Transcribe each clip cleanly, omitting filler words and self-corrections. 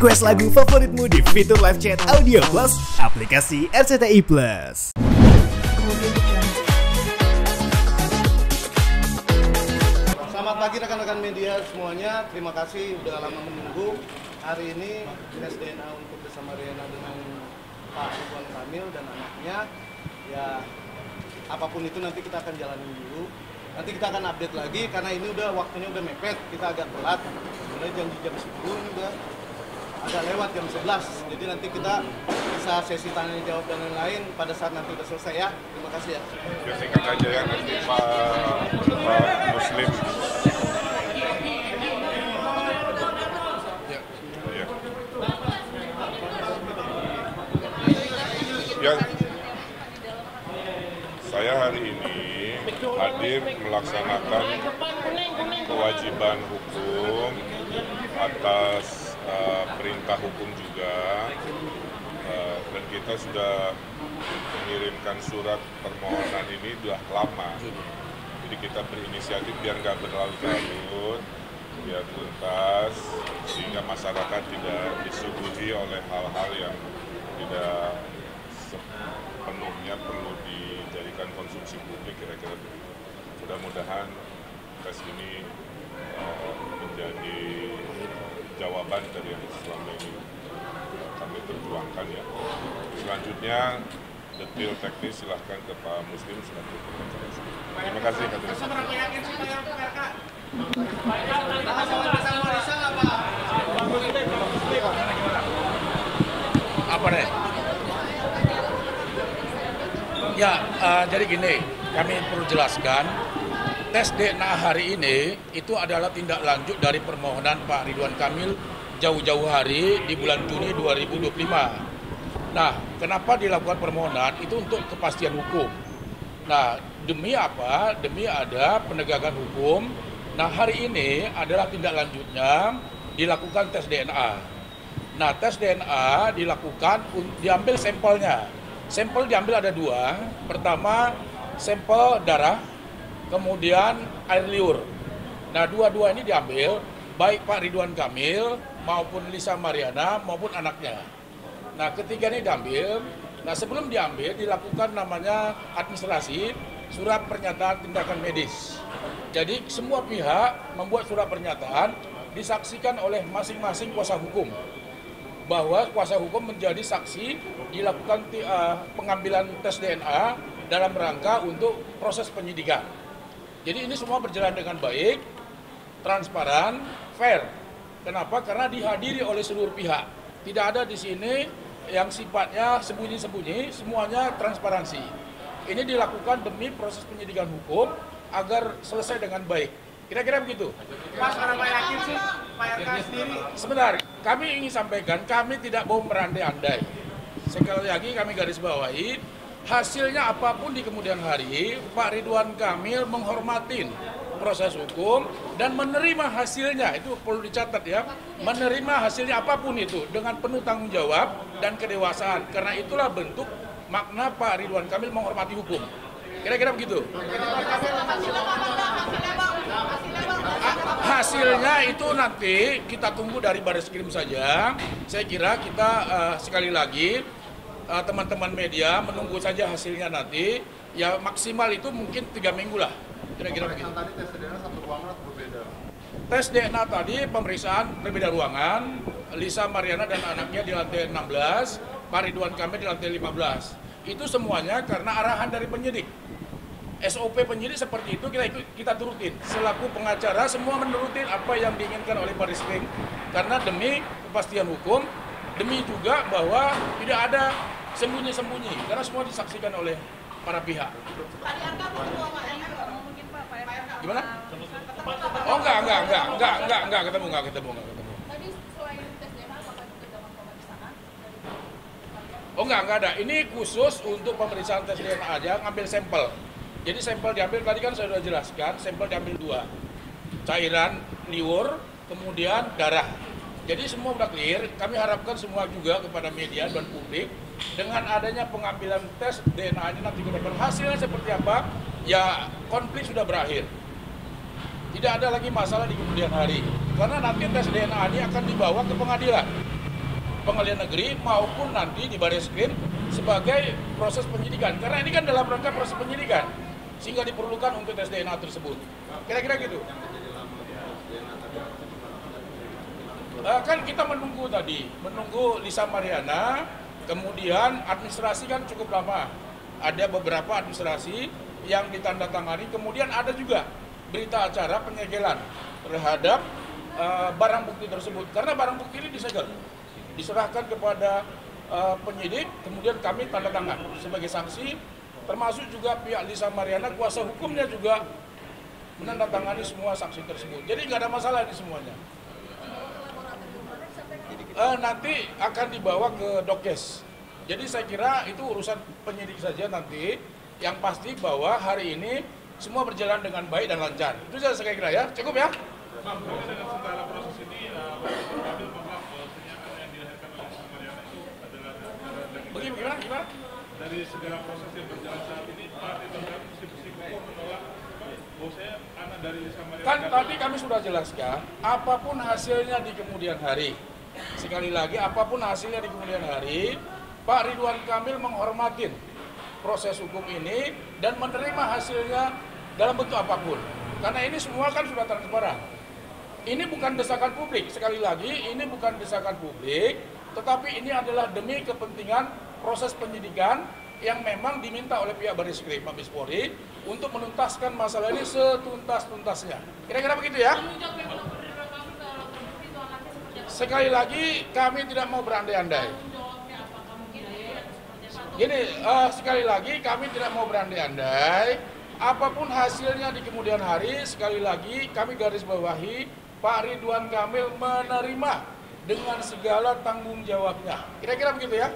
Request lagu favoritmu di fitur live chat Audio Plus aplikasi RCTI Plus. Selamat pagi rekan-rekan media semuanya. Terima kasih udah lama menunggu. Hari ini tes DNA untuk bersama Riana dengan Pak Ridwan Kamil dan anaknya. Ya apapun itu nanti kita akan jalanin dulu. Nanti kita akan update lagi karena ini udah waktunya udah mepet. Kita agak telat. Mulai janji jam 10 ini udah agak lewat jam 11. Jadi nanti kita bisa sesi tanya jawab dan lain-lain pada saat nanti udah selesai ya. Terima kasih ya. Ya singkat aja ya nanti Pak Muslim. Ya, saya hari ini hadir melaksanakan kewajiban hukum atas perintah hukum juga, dan kita sudah mengirimkan surat permohonan ini sudah lama. Jadi kita berinisiatif biar nggak berlarut-larut, biar tuntas, sehingga masyarakat tidak disuguhi oleh hal-hal yang tidak sepenuhnya perlu dijadikan konsumsi publik, kira-kira begitu. Mudah-mudahan tes ini menjadi jawaban dari yang selama ini kami perjuangkan ya. Selanjutnya detail teknis silahkan ke Pak Muslim selaku pengacara. Terima kasih. Apa deh? Ya, jadi gini, kami perlu jelaskan, tes DNA hari ini itu adalah tindak lanjut dari permohonan Pak Ridwan Kamil jauh-jauh hari di bulan Juni 2025. Nah, kenapa dilakukan permohonan? Itu untuk kepastian hukum. Nah, demi apa? Demi ada penegakan hukum. Nah, hari ini adalah tindak lanjutnya dilakukan tes DNA. Nah, tes DNA dilakukan, diambil sampelnya. Sampel diambil ada dua. Pertama, sampel darah, kemudian air liur. Nah, dua-dua ini diambil, baik Pak Ridwan Kamil maupun Lisa Mariana maupun anaknya. Nah, ketiga ini diambil. Nah, sebelum diambil dilakukan namanya administrasi surat pernyataan tindakan medis. Jadi semua pihak membuat surat pernyataan disaksikan oleh masing-masing kuasa hukum, bahwa kuasa hukum menjadi saksi dilakukan pengambilan tes DNA dalam rangka untuk proses penyidikan. Jadi ini semua berjalan dengan baik, transparan, fair. Kenapa? Karena dihadiri oleh seluruh pihak. Tidak ada di sini yang sifatnya sembunyi-sembunyi, semuanya transparansi. Ini dilakukan demi proses penyidikan hukum agar selesai dengan baik. Kira-kira begitu. Mas, orang Pak yakin sih, Pak RK sendiri. Sebentar, kami ingin sampaikan, kami tidak mau berandai-andai. Sekali lagi kami garis bawahi, hasilnya apapun di kemudian hari, Pak Ridwan Kamil menghormati proses hukum dan menerima hasilnya. Itu perlu dicatat ya, menerima hasilnya apapun itu dengan penuh tanggung jawab dan kedewasaan. Karena itulah bentuk makna Pak Ridwan Kamil menghormati hukum. Kira-kira begitu. Hasilnya itu nanti kita tunggu dari Bareskrim saja. Saya kira kita sekali lagi teman-teman media menunggu saja hasilnya nanti. Ya maksimal itu mungkin 3 minggu lah. Kira-kira begitu. Tadi tes DNA satu ruangan atau berbeda? Tes DNA tadi pemeriksaan berbeda ruangan. Lisa Mariana dan anaknya di lantai 16, Pak Ridwan Kamil di lantai 15. Itu semuanya karena arahan dari penyidik. SOP penyidik seperti itu kita turutin. Selaku pengacara semua menurutin apa yang diinginkan oleh Bareskrim. Karena demi kepastian hukum, demi juga bahwa tidak ada sembunyi-sembunyi. Karena semua disaksikan oleh para pihak. Gimana? Oh enggak ketemu. Oh enggak ada. Ini khusus untuk pemeriksaan tes DNA aja, ngambil sampel. Jadi sampel diambil, tadi kan saya sudah jelaskan, sampel diambil 2. Cairan, liur, kemudian darah. Jadi semua sudah clear, kami harapkan semua juga kepada media dan publik, dengan adanya pengambilan tes DNA ini nanti ke depan, hasilnya seperti apa, ya konflik sudah berakhir. Tidak ada lagi masalah di kemudian hari. Karena nanti tes DNA ini akan dibawa ke pengadilan. pengadilan negeri maupun nanti di Barreskrim sebagai proses penyidikan. Karena ini kan dalam rangka proses penyidikan, sehingga diperlukan untuk tes DNA tersebut. Kira-kira gitu. Kan kita menunggu Lisa Mariana, kemudian administrasi kan cukup lama. Ada beberapa administrasi yang ditandatangani, kemudian ada juga berita acara penyegelan terhadap barang bukti tersebut. Karena barang bukti ini disegel, diserahkan kepada penyidik, kemudian kami tanda tangan sebagai sanksi, termasuk juga pihak Lisa Mariana, kuasa hukumnya juga menandatangani semua sanksi tersebut. Jadi nggak ada masalah di semuanya. Nanti akan dibawa ke Dokes. Jadi saya kira itu urusan penyidik saja nanti. Yang pasti bahwa hari ini semua berjalan dengan baik dan lancar. Itu saja saya kira ya. Cukup ya? Dengan segala proses ini, Kamil menganggap pernyataan yang dilahirkan oleh Lisa Mariana itu adalah Gimana? dari segala proses yang berjalan saat ini, Pak Ridwan Kamil bersikukuh menolak bahwasanya anak dari Lisa Mariana. Kan tadi kami sudah jelaskan, apapun hasilnya di kemudian hari. Sekali lagi, apapun hasilnya di kemudian hari, Pak Ridwan Kamil menghormatin proses hukum ini dan menerima hasilnya dalam bentuk apapun. Karena ini semua kan sudah transparan. Ini bukan desakan publik, sekali lagi ini bukan desakan publik, tetapi ini adalah demi kepentingan proses penyidikan yang memang diminta oleh pihak Barreskrim Mabes Polri untuk menuntaskan masalah ini setuntas-tuntasnya. Kira-kira begitu ya? Sekali lagi kami tidak mau berandai-andai. Gini, sekali lagi kami tidak mau berandai-andai. Apapun hasilnya di kemudian hari, sekali lagi kami garis bawahi, Pak Ridwan Kamil menerima dengan segala tanggung jawabnya. Kira-kira begitu ya?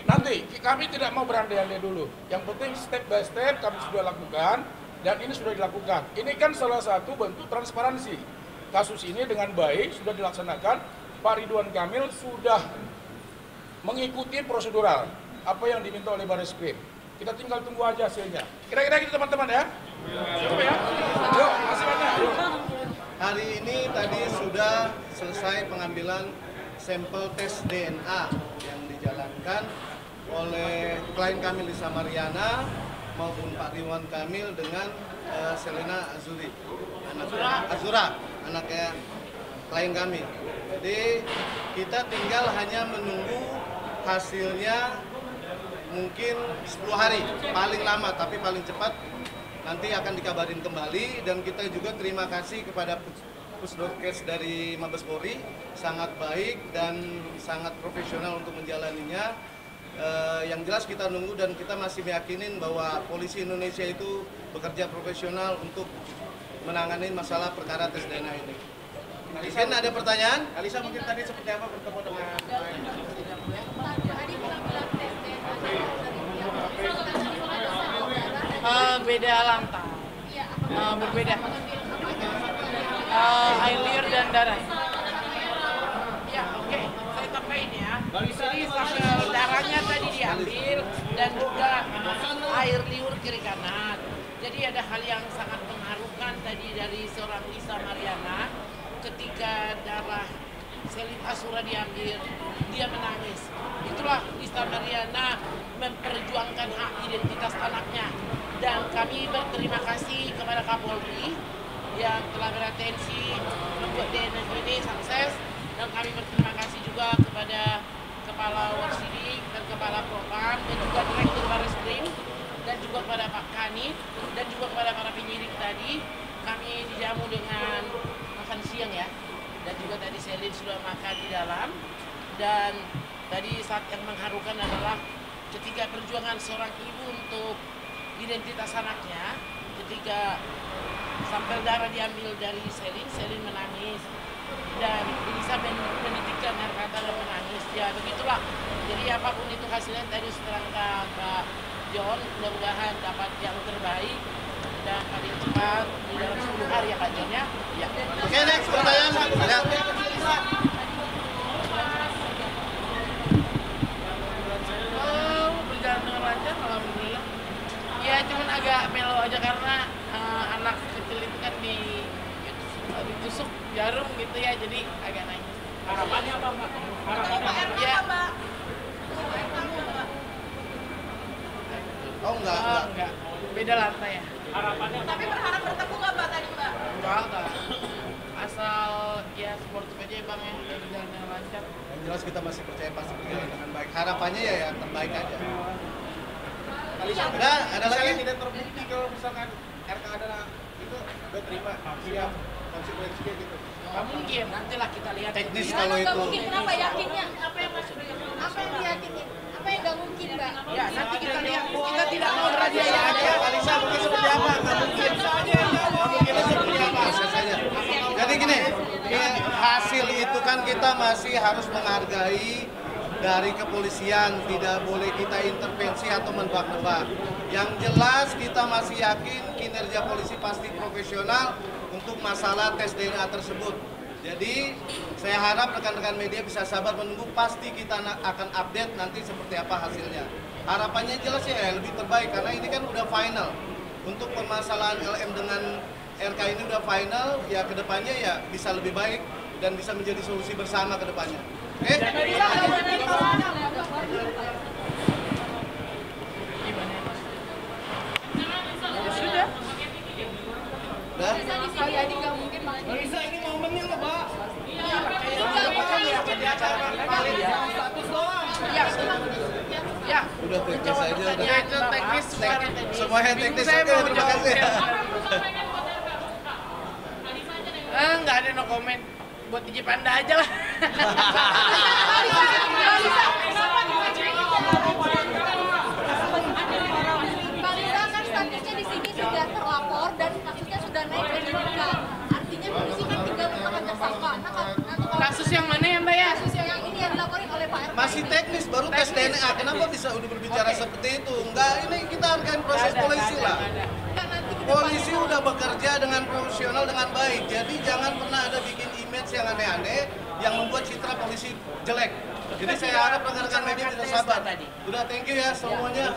Nanti kami tidak mau berandai-andai dulu. Yang penting step by step kami sudah lakukan dan ini sudah dilakukan. Ini kan salah satu bentuk transparansi. Kasus ini dengan baik sudah dilaksanakan. Pak Ridwan Kamil sudah mengikuti prosedural apa yang diminta oleh Barreskrim. Kita tinggal tunggu aja hasilnya. Kira-kira gitu teman-teman ya? Cukup ya? Yuk, masih banyak. Yuk. Hari ini tadi sudah selesai pengambilan sampel tes DNA yang dijalankan oleh klien kami Lisa Mariana maupun Pak Ridwan Kamil dengan Selena Azura, anaknya klien kami. Jadi kita tinggal hanya menunggu hasilnya mungkin 10 hari paling lama, tapi paling cepat nanti akan dikabarin kembali. Dan kita juga terima kasih kepada Pusdokes dari Mabes Polri, sangat baik dan sangat profesional untuk menjalaninya. Yang jelas kita nunggu dan kita masih meyakinin bahwa polisi Indonesia itu bekerja profesional untuk menangani masalah perkara tes DNA ini. Mungkin ada pertanyaan? Alisa mungkin tadi seperti apa bertemu dengan beda lantai, berbeda air liur dan darah. Ya oke, saya tambahin ya. Jadi sampel darahnya tadi diambil dan juga air liur kiri kanan. Jadi ada hal yang sangat mengharukan tadi dari seorang Lisa Mariana. Ketika darah Selin Azura diambil, dia menangis. Itulah Lisa Mariana memperjuangkan hak identitas anaknya. Dan kami berterima kasih kepada Kapolri yang telah beratensi membuat DNA ini sukses. Dan kami berterima kasih juga kepada Kepala Warsidik dan Kepala Propam dan juga Direktur Barreskrim dan juga kepada Pak Kanit dan juga kepada para penyidik tadi. Kami dijamu dengan makan siang ya, dan juga tadi Selin sudah makan di dalam. Dan tadi saat yang mengharukan adalah ketika perjuangan seorang ibu untuk identitas anaknya, ketika sampel darah diambil dari Selin menangis dan Lisa menitikkan air mata dan menangis. Ya begitulah. Jadi apapun itu hasilnya tadi seterangkan Pak John, mudah-mudahan dapat yang terbaik dan paling cepat di dalam 10 hari ya Pak John ya. Ya. Oke, next pertanyaan. Berjalan dengan lancar, alhamdulillah. Ya cuman agak melo aja karena anak kecil itu kan ditusuk Jarum gitu ya, jadi agak naik. Harapannya apa, Mbak? Harapannya Ya. Oh enggak. Beda lantai ya. harapannya Tapi berharap bertemu nggak Mbak tadi Mbak? Enggak. Asal ya sportif aja ya Bang ya, jalan lancar. Yang jelas kita masih percaya pasti berjalan dengan baik. Harapannya ya yang terbaik aja. Nah, ada lagi? Tidak terbukti kalau misalkan RK ada itu udah terima siap konsekuensinya gitu. Nggak mungkin, nantilah kita lihat. Teknis Gimana kalau nggak itu. mungkin? Kenapa yakinnya? Apa yang diyakinin? Apa yang nggak mungkin Mbak? Ya nanti kita lihat. Kita tidak mau rahasia aja. Alisa mungkin seperti apa? Nggak mungkin. Seperti apa? Proses aja. Jadi gini, hasil itu kan kita masih harus menghargai dari kepolisian, tidak boleh kita intervensi atau menebak-nebak. Yang jelas kita masih yakin kinerja polisi pasti profesional untuk masalah tes DNA tersebut. Jadi saya harap rekan-rekan media bisa sabar menunggu, pasti kita akan update nanti seperti apa hasilnya. Harapannya jelas ya lebih terbaik karena ini kan udah final. Untuk permasalahan LM dengan RK ini udah final, ya kedepannya ya bisa lebih baik dan bisa menjadi solusi bersama kedepannya. Oke? Sudah. Udah? Sekali aja nggak mungkin Mbak. Alisa ini momennya loh, Mbak. Ya. Udah teknis aja udah. Ya itu teknis sekarang. Semuanya teknis. Saya Oke, mau terima kasih ya. Nggak ada no comment. Buat Diji Panda aja lah. Mbak Lisa kan statusnya di sini sudah terlapor dan kasusnya sudah naik ke penyidikan. Artinya polisi kan tinggal menetapkan tersangka. Nah, kalau Kasus yang mana ya Mbak ya? kasus yang ini yang dilaporin oleh Pak RK. Masih teknis, baru tes DNA. Kenapa bisa udah berbicara seperti itu? Enggak, ini kita hargain proses polisi lah. Polisi udah bekerja dengan profesional, dengan baik. Jadi jangan pernah ada bikin image yang aneh-aneh yang membuat citra polisi jelek. Jadi saya harap rekan-rekan media bisa sabar. Udah, thank you ya semuanya.